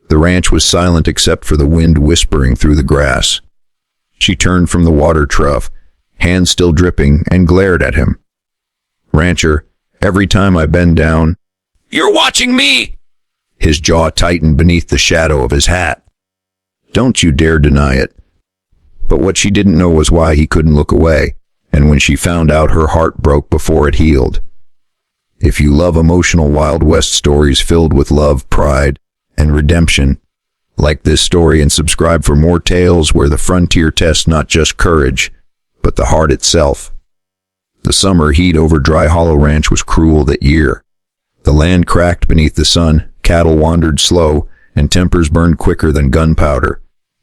The ranch was silent except for the wind whispering through the grass. She turned from the water trough, hands still dripping, and glared at him. "Rancher, every time I bend down—" "You're watching me!" His jaw tightened beneath the shadow of his hat. "Don't you dare deny it." But what she didn't know was why he couldn't look away, and when she found out, her heart broke before it healed. If you love emotional Wild West stories filled with love, pride, and redemption, like this story and subscribe for more tales where the frontier tests not just courage, but the heart itself. The summer heat over Dry Hollow Ranch was cruel that year. The land cracked beneath the sun, cattle wandered slow, and tempers burned quicker than gunpowder.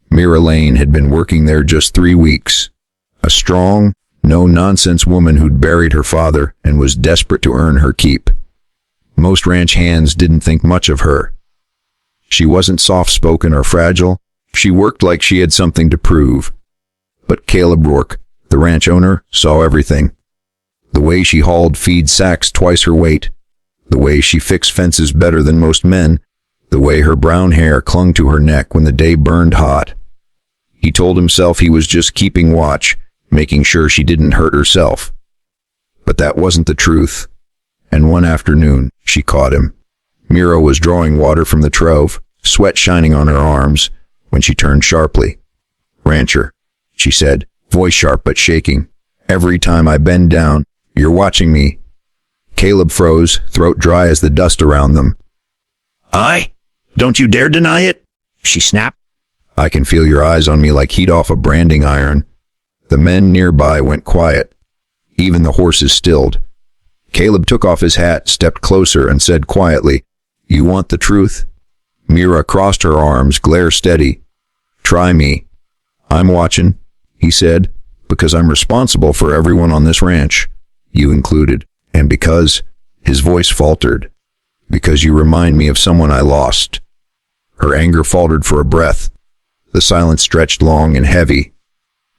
Mira Lane had been working there just 3 weeks. A strong, no-nonsense woman who'd buried her father and was desperate to earn her keep. Most ranch hands didn't think much of her. She wasn't soft-spoken or fragile. She worked like she had something to prove. But Caleb Rourke, the ranch owner, saw everything. The way she hauled feed sacks twice her weight, the way she fixed fences better than most men, the way her brown hair clung to her neck when the day burned hot. He told himself he was just keeping watch, making sure she didn't hurt herself. But that wasn't the truth. And one afternoon, she caught him. Mira was drawing water from the trove, sweat shining on her arms, when she turned sharply. "Rancher," she said, voice sharp but shaking, "every time I bend down, you're watching me." Caleb froze, throat dry as the dust around them. "I? Don't you dare deny it," she snapped. "I can feel your eyes on me like heat off a branding iron." The men nearby went quiet. Even the horses stilled. Caleb took off his hat, stepped closer, and said quietly, "You want the truth?" Mira crossed her arms, glare steady. "Try me. I'm watching," he said, "because I'm responsible for everyone on this ranch, you included, and because," his voice faltered, "because you remind me of someone I lost." Her anger faltered for a breath. The silence stretched long and heavy.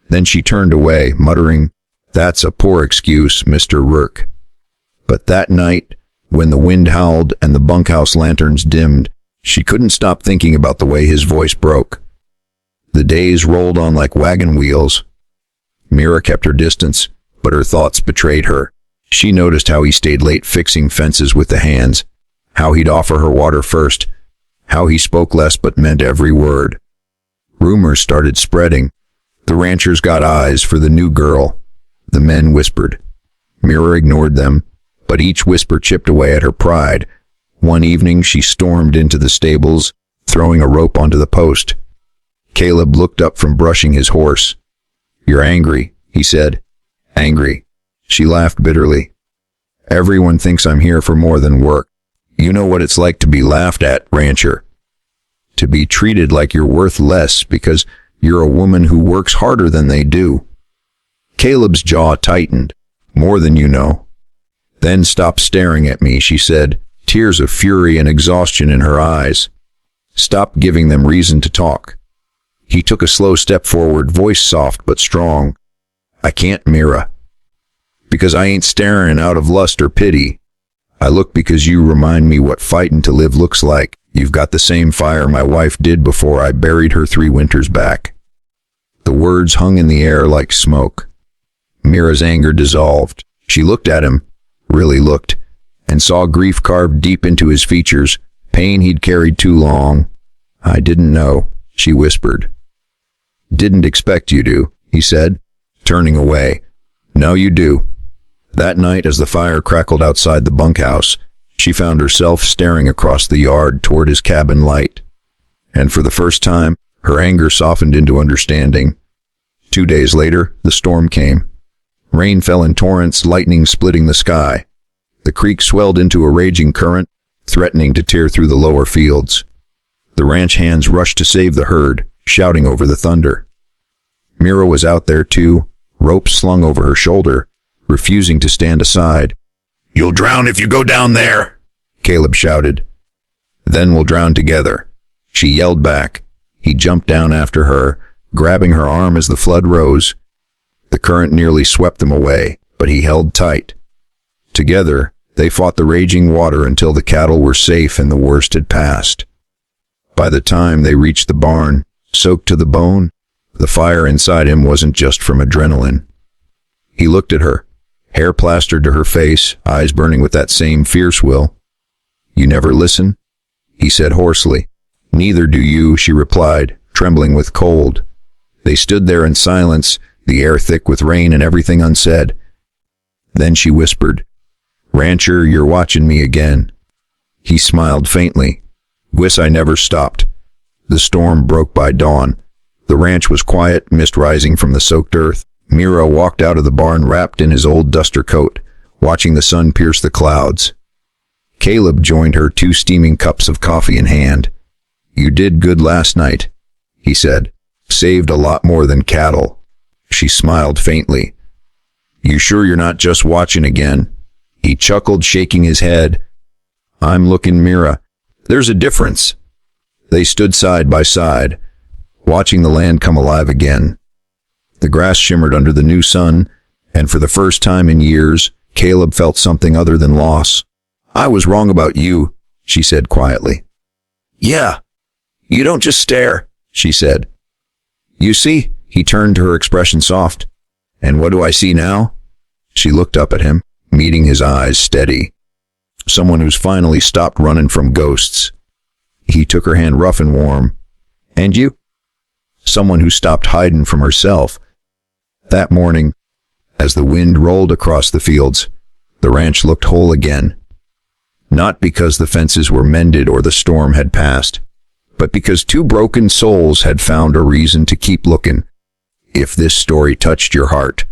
Then she turned away, muttering, "That's a poor excuse, Mr. Rourke." But that night, when the wind howled and the bunkhouse lanterns dimmed, she couldn't stop thinking about the way his voice broke. The days rolled on like wagon wheels. Mira kept her distance, but her thoughts betrayed her. She noticed how he stayed late fixing fences with the hands, how he'd offer her water first, how he spoke less but meant every word. Rumors started spreading. The ranchers got eyes for the new girl. The men whispered. Mira ignored them, but each whisper chipped away at her pride. One evening she stormed into the stables, throwing a rope onto the post. Caleb looked up from brushing his horse. "You're angry," he said. "Angry." She laughed bitterly. "Everyone thinks I'm here for more than work. You know what it's like to be laughed at, rancher. To be treated like you're worth less because you're a woman who works harder than they do." Caleb's jaw tightened. "More than you know." "Then stop staring at me," she said, tears of fury and exhaustion in her eyes. "Stop giving them reason to talk." He took a slow step forward, voice soft but strong. "I can't, Mira. Because I ain't staring out of lust or pity. I look because you remind me what fighting to live looks like. You've got the same fire my wife did before I buried her 3 winters back." The words hung in the air like smoke. Mira's anger dissolved. She looked at him, really looked, and saw grief carved deep into his features, pain he'd carried too long. "I didn't know," she whispered. "Didn't expect you to," he said, turning away. "Now you do." That night, as the fire crackled outside the bunkhouse, she found herself staring across the yard toward his cabin light. And for the first time, her anger softened into understanding. 2 days later, the storm came. Rain fell in torrents, lightning splitting the sky. The creek swelled into a raging current, threatening to tear through the lower fields. The ranch hands rushed to save the herd, shouting over the thunder. Mira was out there too, rope slung over her shoulder, refusing to stand aside. "You'll drown if you go down there," Caleb shouted. "Then we'll drown together," she yelled back. He jumped down after her, grabbing her arm as the flood rose. The current nearly swept them away, but he held tight. Together, they fought the raging water until the cattle were safe and the worst had passed. By the time they reached the barn, soaked to the bone, the fire inside him wasn't just from adrenaline. He looked at her, hair plastered to her face, eyes burning with that same fierce will. "You never listen?" he said hoarsely. "Neither do you," she replied, trembling with cold. They stood there in silence, the air thick with rain and everything unsaid. Then she whispered, "Rancher, you're watching me again." He smiled faintly. "Wish I never stopped." The storm broke by dawn. The ranch was quiet, mist rising from the soaked earth. Mira walked out of the barn wrapped in his old duster coat, watching the sun pierce the clouds. Caleb joined her, 2 steaming cups of coffee in hand. "You did good last night," he said. "Saved a lot more than cattle." She smiled faintly. "You sure you're not just watching again?" He chuckled, shaking his head. "I'm looking, Mira. There's a difference." They stood side by side, watching the land come alive again. The grass shimmered under the new sun, and for the first time in years, Caleb felt something other than loss. "I was wrong about you," she said quietly. "Yeah, you don't just stare," she said. "You see?" He turned, her expression soft. "And what do I see now?" She looked up at him, meeting his eyes steady. Someone who's finally stopped running from ghosts. He took her hand rough and warm. "And you?" Someone who stopped hiding from herself. That morning, as the wind rolled across the fields, the ranch looked whole again. Not because the fences were mended or the storm had passed, but because 2 broken souls had found a reason to keep looking. If this story touched your heart,